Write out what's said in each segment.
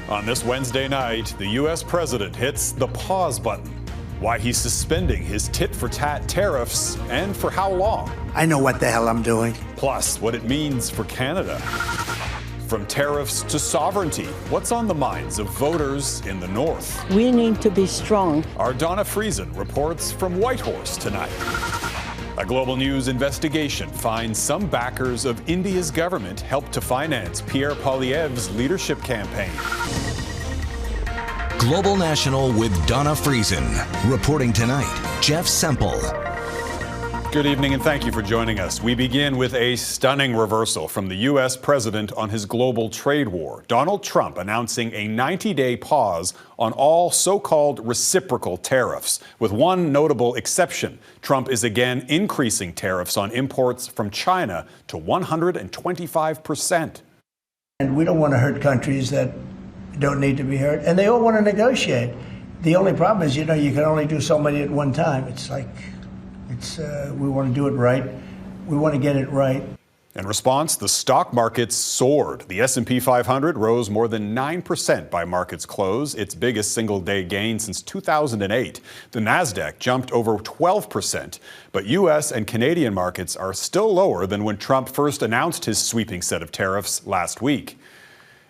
On this Wednesday night, the U.S. president hits the pause button. Why he's suspending his tit-for-tat tariffs and for how long. I know what the hell I'm doing. Plus, what it means for Canada. From tariffs to sovereignty, what's on the minds of voters in the North? We need to be strong. Our Dawna Friesen reports from Whitehorse tonight. A Global News investigation finds some backers of India's government helped to finance Pierre Poilievre's leadership campaign. Global National with Dawna Friesen. Reporting tonight, Jeff Semple. Good evening and thank you for joining us. We begin with a stunning reversal from the U.S. president on his global trade war. Donald Trump announcing a 90-day pause on all so-called reciprocal tariffs. With one notable exception, Trump is again increasing tariffs on imports from China to 125%. And we don't want to hurt countries that don't need to be hurt, and they all want to negotiate. The only problem is, you can only do so many at one time. We want to do it right. We want to get it right. In response, the stock markets soared. The S&P 500 rose more than 9% by market's close, its biggest single-day gain since 2008. The Nasdaq jumped over 12%, but U.S. and Canadian markets are still lower than when Trump first announced his sweeping set of tariffs last week.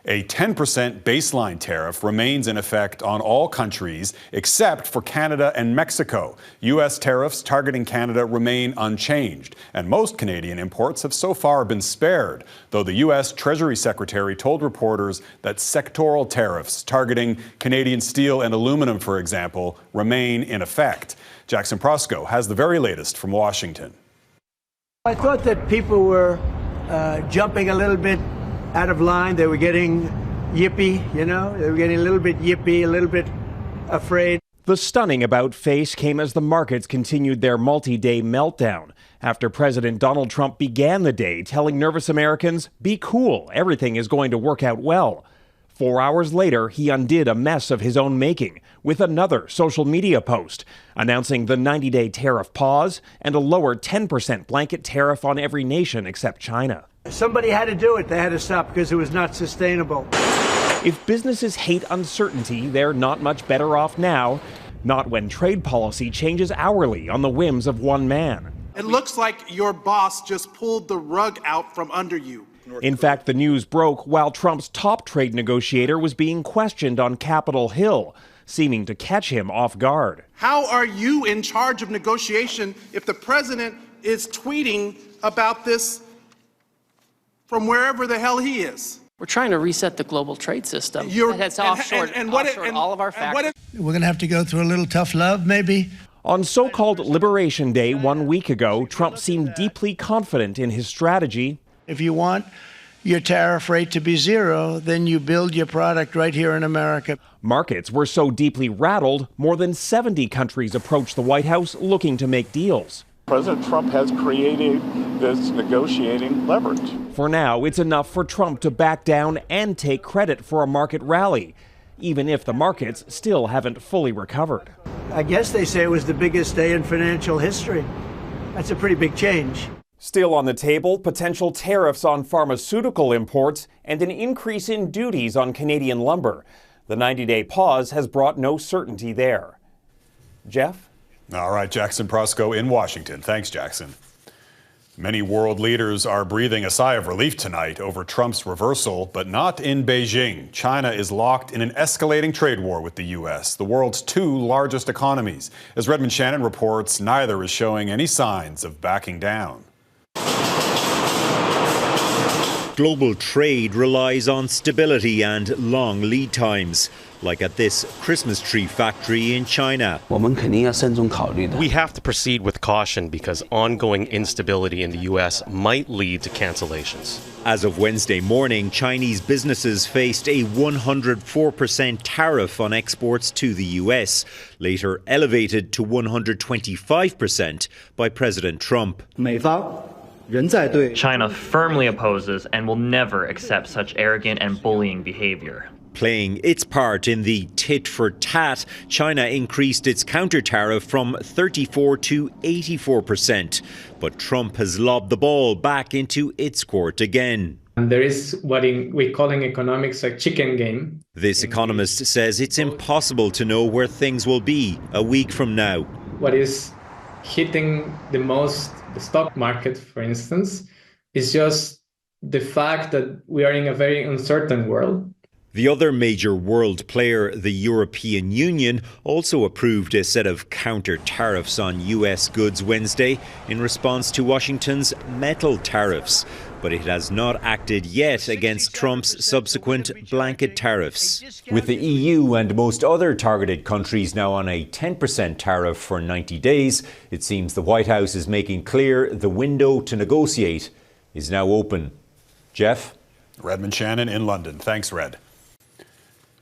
A 10% baseline tariff remains in effect on all countries except for Canada and Mexico. U.S. tariffs targeting Canada remain unchanged, and most Canadian imports have so far been spared, though the U.S. Treasury Secretary told reporters that sectoral tariffs targeting Canadian steel and aluminum, for example, remain in effect. Jackson Proskow has the very latest from Washington. I thought that people were jumping a little bit out of line. They were getting yippy, they were getting a little bit yippy, a little bit afraid. The stunning about face came as the markets continued their multi-day meltdown after President Donald Trump began the day telling nervous Americans, "Be cool, everything is going to work out well." 4 hours later, he undid a mess of his own making with another social media post announcing the 90-day tariff pause and a lower 10% blanket tariff on every nation except China. Somebody had to do it. They had to stop because it was not sustainable. If businesses hate uncertainty, they're not much better off now, not when trade policy changes hourly on the whims of one man. It looks like your boss just pulled the rug out from under you. In fact, the news broke while Trump's top trade negotiator was being questioned on Capitol Hill, seeming to catch him off guard. How are you in charge of negotiation if the president is tweeting about this from wherever the hell he is? We're trying to reset the global trade system. That's offshore all of our factories. We're going to have to go through a little tough love, maybe. On so-called Liberation Day 1 week ago, Trump seemed deeply confident in his strategy. If you want your tariff rate to be zero, then you build your product right here in America. Markets were so deeply rattled, more than 70 countries approached the White House looking to make deals. President Trump has created this negotiating leverage. For now, it's enough for Trump to back down and take credit for a market rally, even if the markets still haven't fully recovered. I guess they say it was the biggest day in financial history. That's a pretty big change. Still on the table, potential tariffs on pharmaceutical imports and an increase in duties on Canadian lumber. The 90-day pause has brought no certainty there. Jeff? All right, Jackson Proskow in Washington. Thanks, Jackson. Many world leaders are breathing a sigh of relief tonight over Trump's reversal, but not in Beijing. China is locked in an escalating trade war with the U.S., the world's two largest economies. As Redmond Shannon reports, neither is showing any signs of backing down. Global trade relies on stability and long lead times, like at this Christmas tree factory in China. We have to proceed with caution because ongoing instability in the U.S. might lead to cancellations. As of Wednesday morning, Chinese businesses faced a 104% tariff on exports to the U.S., later elevated to 125% by President Trump. China firmly opposes and will never accept such arrogant and bullying behavior. Playing its part in the tit-for-tat, China increased its counter-tariff from 34% to 84%. But Trump has lobbed the ball back into its court again. And there is what we call in economics a chicken game. This economist says it's impossible to know where things will be a week from now. What is hitting the most the stock market, for instance, is just the fact that we are in a very uncertain world. The other major world player, the European Union, also approved a set of counter-tariffs on US goods Wednesday in response to Washington's metal tariffs. But it has not acted yet against Trump's subsequent blanket tariffs. With the EU and most other targeted countries now on a 10% tariff for 90 days, it seems the White House is making clear the window to negotiate is now open. Jeff? Redmond Shannon in London. Thanks, Red.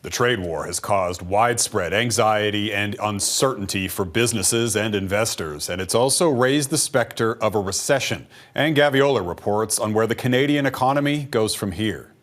The trade war has caused widespread anxiety and uncertainty for businesses and investors, and it's also raised the specter of a recession. And Gaviola reports on where the Canadian economy goes from here.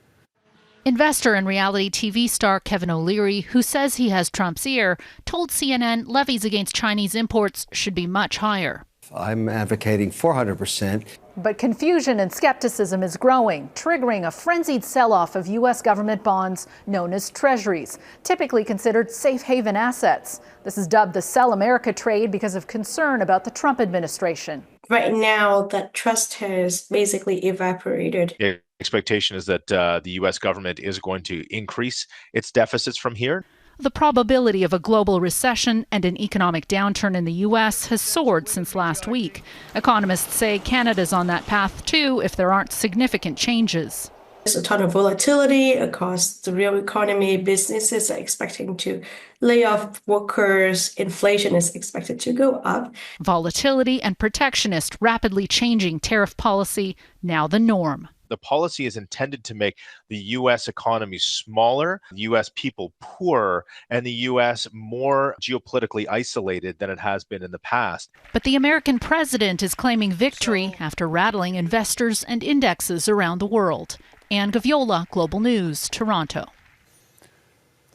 Investor and reality TV star Kevin O'Leary, who says he has Trump's ear, told CNN levies against Chinese imports should be much higher. I'm advocating 400%. But confusion and skepticism is growing, triggering a frenzied sell-off of U.S. government bonds known as treasuries, typically considered safe haven assets. This is dubbed the Sell America trade because of concern about the Trump administration. Right now, that trust has basically evaporated. The expectation is that the U.S. government is going to increase its deficits from here. The probability of a global recession and an economic downturn in the U.S. has soared since last week. Economists say Canada's on that path too if there aren't significant changes. There's a ton of volatility across the real economy. Businesses are expecting to lay off workers. Inflation is expected to go up. Volatility and protectionist, rapidly changing tariff policy, now the norm. The policy is intended to make the U.S. economy smaller, the U.S. people poorer, and the U.S. more geopolitically isolated than it has been in the past. But the American president is claiming victory after rattling investors and indexes around the world. Anne Gaviola, Global News, Toronto.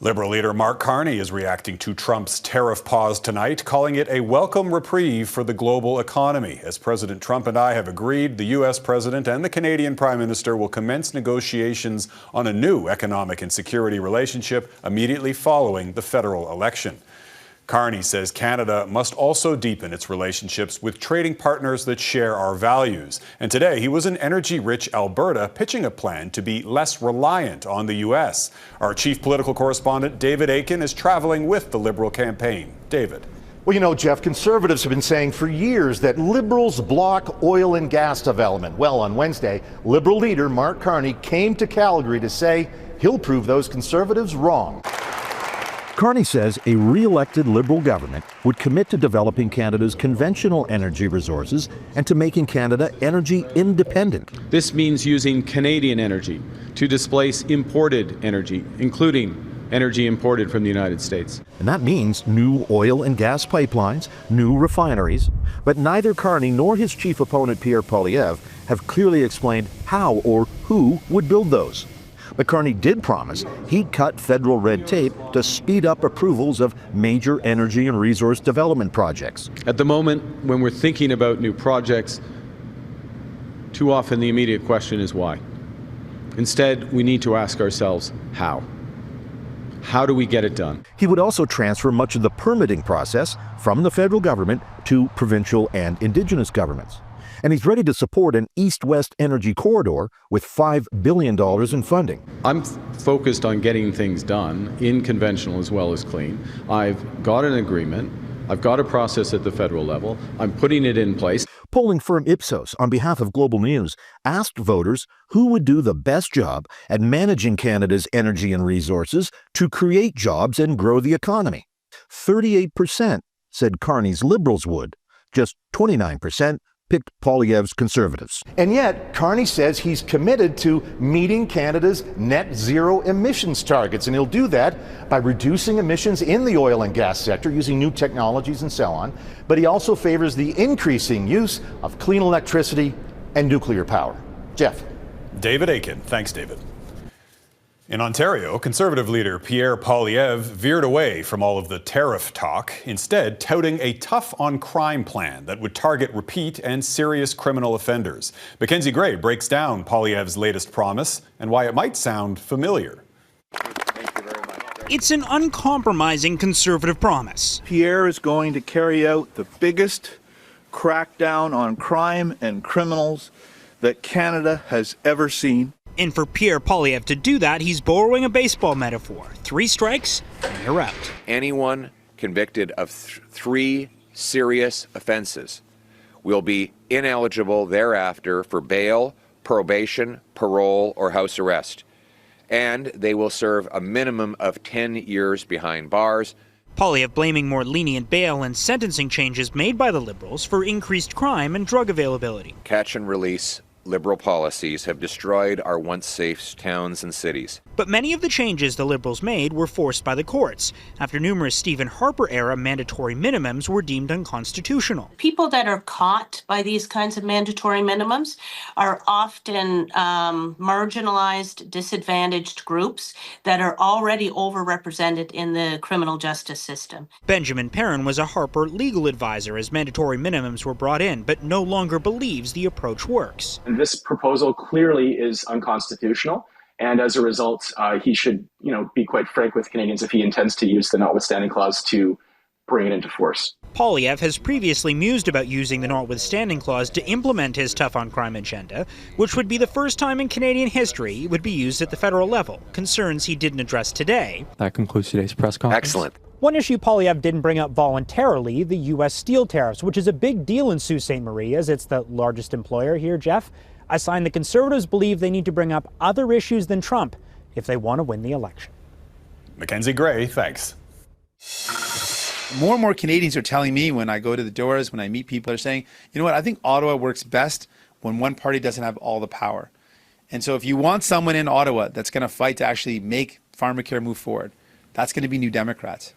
Liberal leader Mark Carney is reacting to Trump's tariff pause tonight, calling it a welcome reprieve for the global economy. As President Trump and I have agreed, the U.S. president and the Canadian prime minister will commence negotiations on a new economic and security relationship immediately following the federal election. Carney says Canada must also deepen its relationships with trading partners that share our values. And today he was in energy-rich Alberta pitching a plan to be less reliant on the U.S. Our chief political correspondent, David Akin, is traveling with the Liberal campaign. David. Well, you know, Jeff, Conservatives have been saying for years that Liberals block oil and gas development. Well, on Wednesday, Liberal leader Mark Carney came to Calgary to say he'll prove those Conservatives wrong. Carney says a re-elected Liberal government would commit to developing Canada's conventional energy resources and to making Canada energy independent. This means using Canadian energy to displace imported energy, including energy imported from the United States. And that means new oil and gas pipelines, new refineries. But neither Carney nor his chief opponent Pierre Poilievre have clearly explained how or who would build those. But Carney did promise he'd cut federal red tape to speed up approvals of major energy and resource development projects. At the moment, when we're thinking about new projects, too often the immediate question is why. Instead, we need to ask ourselves, how? How do we get it done? He would also transfer much of the permitting process from the federal government to provincial and Indigenous governments. And he's ready to support an east-west energy corridor with $5 billion in funding. I'm focused on getting things done in conventional as well as clean. I've got an agreement. I've got a process at the federal level. I'm putting it in place. Polling firm Ipsos, on behalf of Global News, asked voters who would do the best job at managing Canada's energy and resources to create jobs and grow the economy. 38% said Carney's Liberals would. Just 29% picked Poilievre's Conservatives. And yet, Carney says he's committed to meeting Canada's net zero emissions targets, and he'll do that by reducing emissions in the oil and gas sector using new technologies and so on. But he also favors the increasing use of clean electricity and nuclear power. Jeff. David Akin. Thanks, David. In Ontario, Conservative leader Pierre Poilievre veered away from all of the tariff talk, instead touting a tough-on-crime plan that would target repeat and serious criminal offenders. Mackenzie Gray breaks down Poilievre's latest promise and why it might sound familiar. It's an uncompromising Conservative promise. Pierre is going to carry out the biggest crackdown on crime and criminals that Canada has ever seen. And for Pierre Poilievre to do that, he's borrowing a baseball metaphor. 3 strikes, and you're out. Anyone convicted of 3 serious offenses will be ineligible thereafter for bail, probation, parole, or house arrest. And they will serve a minimum of 10 years behind bars. Poilievre blaming more lenient bail and sentencing changes made by the Liberals for increased crime and drug availability. Catch and release Liberal policies have destroyed our once safe towns and cities. But many of the changes the Liberals made were forced by the courts, after numerous Stephen Harper-era mandatory minimums were deemed unconstitutional. People that are caught by these kinds of mandatory minimums are often marginalized, disadvantaged groups that are already overrepresented in the criminal justice system. Benjamin Perrin was a Harper legal advisor as mandatory minimums were brought in, but no longer believes the approach works. This proposal clearly is unconstitutional, and as a result, he should, be quite frank with Canadians if he intends to use the notwithstanding clause to bring it into force. Poilievre has previously mused about using the notwithstanding clause to implement his tough-on-crime agenda, which would be the first time in Canadian history it would be used at the federal level, concerns he didn't address today. That concludes today's press conference. Excellent. One issue Poilievre didn't bring up voluntarily, the U.S. steel tariffs, which is a big deal in Sault Ste. Marie, as it's the largest employer here. Jeff, a sign the Conservatives believe they need to bring up other issues than Trump if they want to win the election. Mackenzie Gray, thanks. More and more Canadians are telling me when I go to the doors, when I meet people, they're saying, you know what, I think Ottawa works best when one party doesn't have all the power. And so if you want someone in Ottawa that's going to fight to actually make pharmacare move forward, that's going to be New Democrats.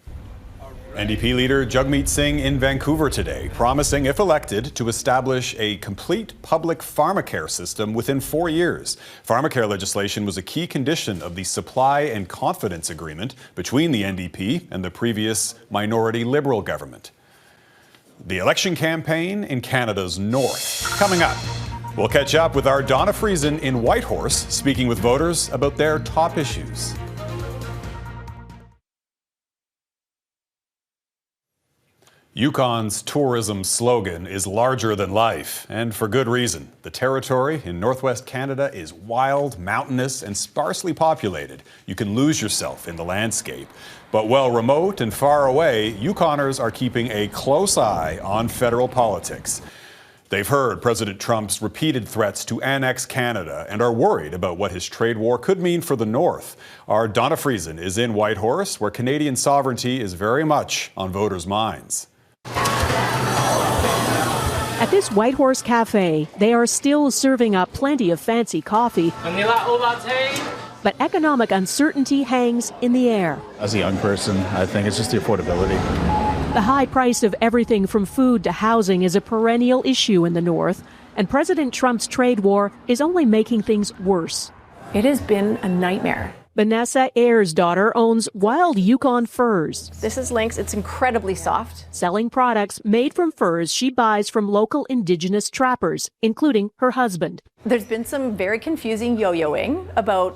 NDP leader Jagmeet Singh in Vancouver today, promising, if elected, to establish a complete public pharmacare system within 4 years. Pharmacare legislation was a key condition of the Supply and Confidence Agreement between the NDP and the previous minority Liberal government. The election campaign in Canada's north. Coming up, we'll catch up with our Dawna Friesen in Whitehorse, speaking with voters about their top issues. Yukon's tourism slogan is larger than life, and for good reason. The territory in northwest Canada is wild, mountainous, and sparsely populated. You can lose yourself in the landscape. But while remote and far away, Yukoners are keeping a close eye on federal politics. They've heard President Trump's repeated threats to annex Canada and are worried about what his trade war could mean for the North. Our Dawna Friesen is in Whitehorse, where Canadian sovereignty is very much on voters' minds. At this Whitehorse Cafe, they are still serving up plenty of fancy coffee, but economic uncertainty hangs in the air. As a young person, I think it's just the affordability. The high price of everything from food to housing is a perennial issue in the North, and President Trump's trade war is only making things worse. It has been a nightmare. Vanessa Ayer's daughter owns Wild Yukon Furs. This is Lynx. It's incredibly soft. Selling products made from furs she buys from local Indigenous trappers, including her husband. There's been some very confusing yo-yoing about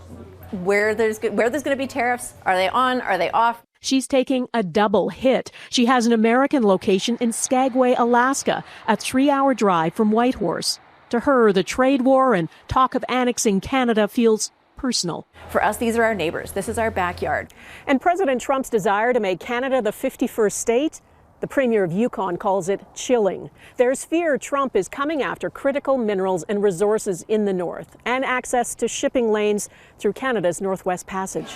where there's going to be tariffs. Are they on? Are they off? She's taking a double hit. She has an American location in Skagway, Alaska, a 3-hour drive from Whitehorse. To her, the trade war and talk of annexing Canada feels personal. For us, these are our neighbors. This is our backyard. And President Trump's desire to make Canada the 51st state, the Premier of Yukon calls it chilling. There's fear Trump is coming after critical minerals and resources in the north and access to shipping lanes through Canada's Northwest Passage.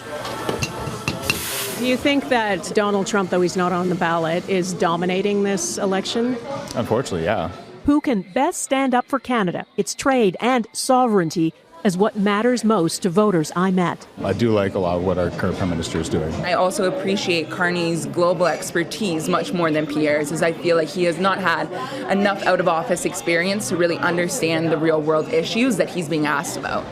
Do you think that Donald Trump, though he's not on the ballot, is dominating this election? Unfortunately, yeah. Who can best stand up for Canada, its trade and sovereignty as what matters most to voters I met? I do like a lot of what our current Prime Minister is doing. I also appreciate Carney's global expertise much more than Pierre's, as I feel like he has not had enough out-of-office experience to really understand the real-world issues that he's being asked about.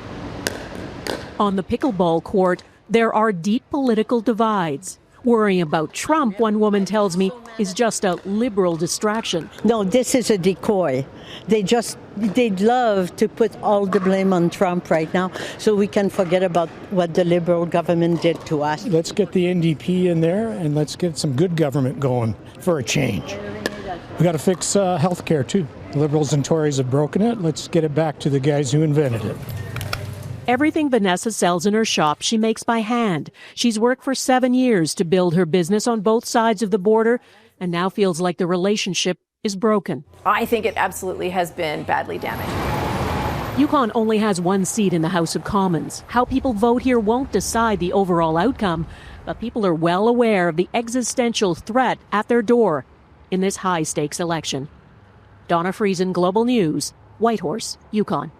On the pickleball court, There are deep political divides. Worrying about Trump, one woman tells me, is just a liberal distraction. No, this is a decoy. They'd love to put all the blame on Trump right now so we can forget about what the liberal government did to us. Let's get the NDP in there and let's get some good government going for a change. We got to fix health care too. The Liberals and Tories have broken it. Let's get it back to the guys who invented it. Everything Vanessa sells in her shop, she makes by hand. She's worked for 7 years to build her business on both sides of the border and now feels like the relationship is broken. I think it absolutely has been badly damaged. Yukon only has one seat in the House of Commons. How people vote here won't decide the overall outcome, but people are well aware of the existential threat at their door in this high-stakes election. Dawna Friesen, Global News, Whitehorse, Yukon.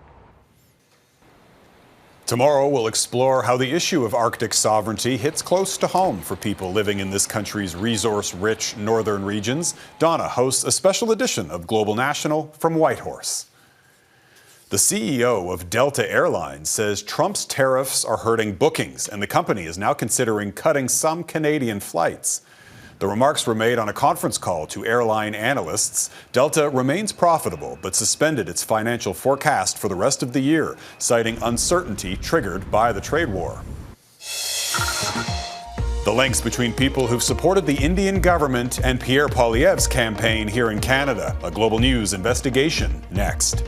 Tomorrow, we'll explore how the issue of Arctic sovereignty hits close to home for people living in this country's resource-rich northern regions. Dawna hosts a special edition of Global National from Whitehorse. The CEO of Delta Airlines says Trump's tariffs are hurting bookings, and the company is now considering cutting some Canadian flights. The remarks were made on a conference call to airline analysts. Delta remains profitable, but suspended its financial forecast for the rest of the year, citing uncertainty triggered by the trade war. The links between people who've supported the Indian government and Pierre Poilievre's campaign here in Canada. A Global News investigation next.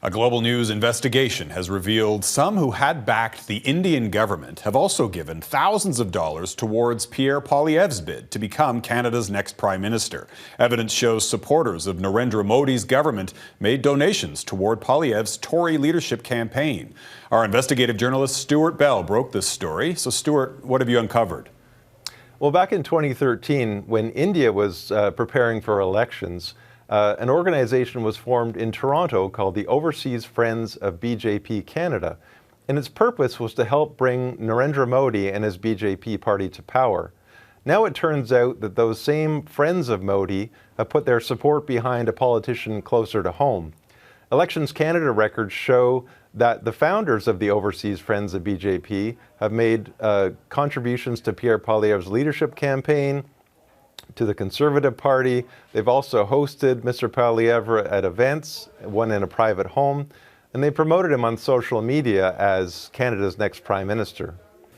A Global News investigation has revealed some who had backed the Indian government have also given thousands of dollars towards Pierre Poilievre's bid to become Canada's next Prime Minister. Evidence shows supporters of Narendra Modi's government made donations toward Poilievre's Tory leadership campaign. Our investigative journalist Stewart Bell broke this story. So Stewart, what have you uncovered? Well, back in 2013, when India was preparing for elections, an organization was formed in Toronto called the Overseas Friends of BJP Canada, and its purpose was to help bring Narendra Modi and his BJP party to power. Now it turns out that those same friends of Modi have put their support behind a politician closer to home. Elections Canada records show that the founders of the Overseas Friends of BJP have made contributions to Pierre Poilievre's leadership campaign, to the Conservative Party. They've also hosted Mr. Poilievre at events, one in a private home, and they promoted him on social media as Canada's next Prime Minister.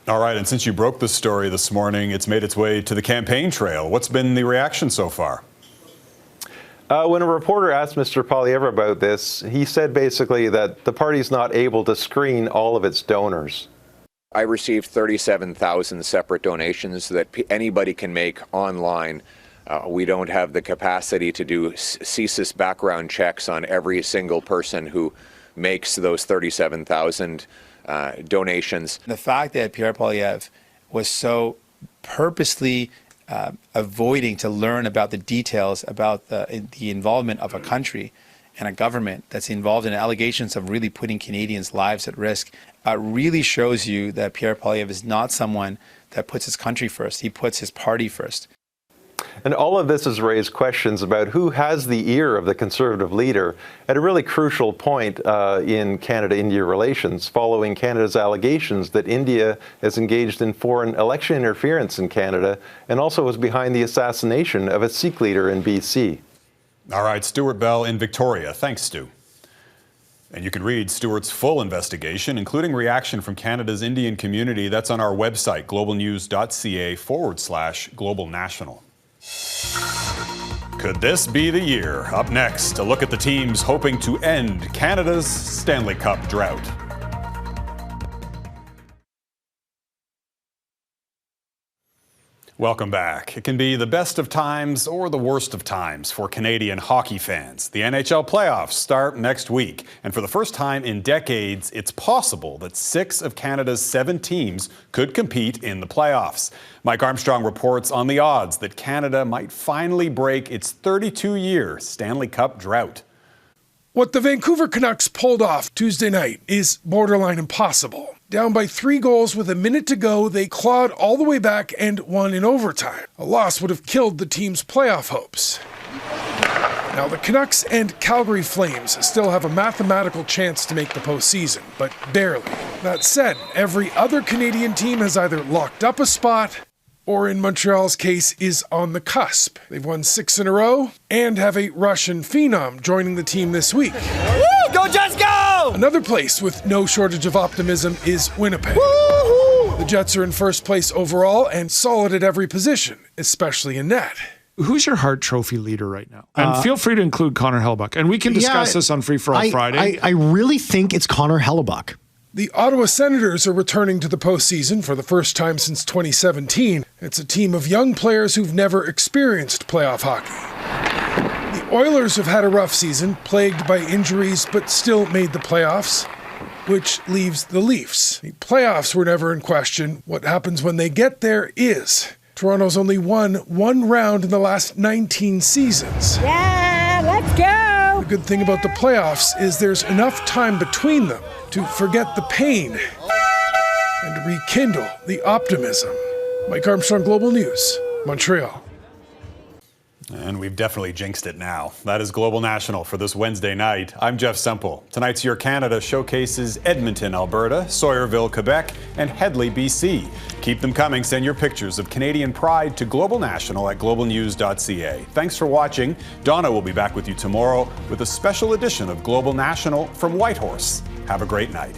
All right, and since you broke the story this morning, it's made its way to the campaign trail. What's been the reaction so far? When a reporter asked Mr. Poilievre about this, he said basically that the party's not able to screen all of its donors. I received 37,000 separate donations that anybody can make online. We don't have the capacity to do CSIS background checks on every single person who makes those 37,000 donations. The fact that Pierre Poilievre was so purposely avoiding to learn about the details about the involvement of a country and a government that's involved in allegations of really putting Canadians' lives at risk really shows you that Pierre Poilievre is not someone that puts his country first. He puts his party first. And all of this has raised questions about who has the ear of the Conservative leader at a really crucial point in Canada-India relations, following Canada's allegations that India is engaged in foreign election interference in Canada and also was behind the assassination of a Sikh leader in BC. All right, Stewart Bell in Victoria. Thanks, Stu. And you can read Stewart's full investigation, including reaction from Canada's Indian community. That's on our website, globalnews.ca/Global National. Could this be the year? Up next, a look at the teams hoping to end Canada's Stanley Cup drought. Welcome back. It can be the best of times or the worst of times for Canadian hockey fans. The NHL playoffs start next week, and for the first time in decades, it's possible that 6 of Canada's 7 teams could compete in the playoffs. Mike Armstrong reports on the odds that Canada might finally break its 32-year Stanley Cup drought. What the Vancouver Canucks pulled off Tuesday night is borderline impossible. Down by 3 goals with a minute to go, they clawed all the way back and won in overtime. A loss would have killed the team's playoff hopes. Now, the Canucks and Calgary Flames still have a mathematical chance to make the postseason, but barely. That said, every other Canadian team has either locked up a spot or, in Montreal's case, is on the cusp. They've won 6 in a row and have a Russian phenom joining the team this week. Woo! Go Jets, go! Another place with no shortage of optimism is Winnipeg. Woo-hoo! The Jets are in first place overall and solid at every position, especially in net. Who's your Hart Trophy leader right now? And feel free to include Connor Hellebuyck. And we can discuss this on Free For All Friday. I really think it's Connor Hellebuyck. The Ottawa Senators are returning to the postseason for the first time since 2017. It's a team of young players who've never experienced playoff hockey. The Oilers have had a rough season, plagued by injuries, but still made the playoffs, which leaves the Leafs. The playoffs were never in question. What happens when they get there is. Toronto's only won one round in the last 19 seasons. Yeah, let's go! The good thing about the playoffs is there's enough time between them to forget the pain and rekindle the optimism. Mike Armstrong, Global News, Montreal. And we've definitely jinxed it now. That is Global National for this Wednesday night. I'm Jeff Semple. Tonight's Your Canada showcases Edmonton, Alberta, Sawyerville, Quebec, and Hedley, BC. Keep them coming. Send your pictures of Canadian pride to Global National at globalnews.ca. Thanks for watching. Dawna will be back with you tomorrow with a special edition of Global National from Whitehorse. Have a great night.